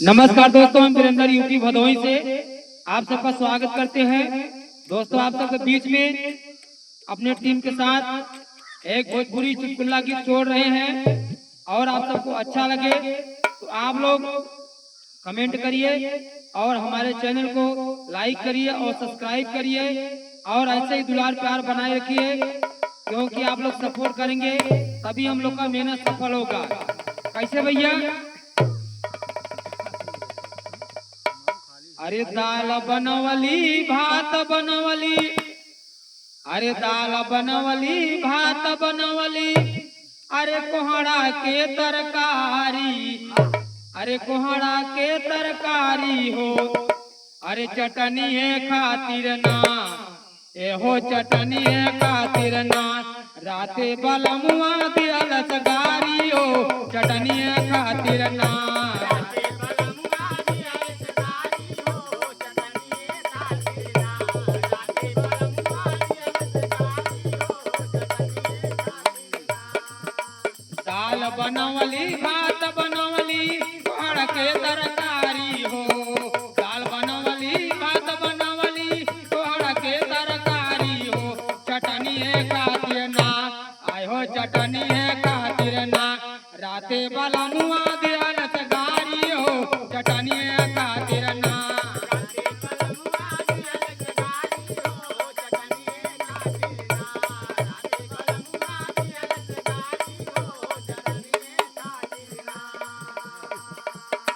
नमस्कार दोस्तों, हम वीरेंद्र यूपी भदोही से आप सबका स्वागत करते हैं। दोस्तों, आप सबके बीच में अपने टीम के साथ एक भोजपुरी चुटकुला गीत छोड़ रहे हैं और आप सबको अच्छा लगे तो आप लोग कमेंट करिए और हमारे चैनल को लाइक करिए और सब्सक्राइब करिए और ऐसे ही दुलार प्यार बनाए रखिए, क्योंकि आप लोग सपोर्ट करेंगे तभी हम लोग का मेहनत सफल होगा। कैसे भैया? अरे दाल बनवली भात बनवली, अरे दाल बनवली भात बनवली, अरे कोहड़ा के तरकारी, अरे कोहड़ा के तरकारी हो, अरे चटनी है खातिर ना, ए हो चटनी है खातिर ना, राते बलमुआ दियल सगारी हो, चटनी है खातिर ना। दाल बनवली भात बनवली कोहड़ा के तरकारी हो,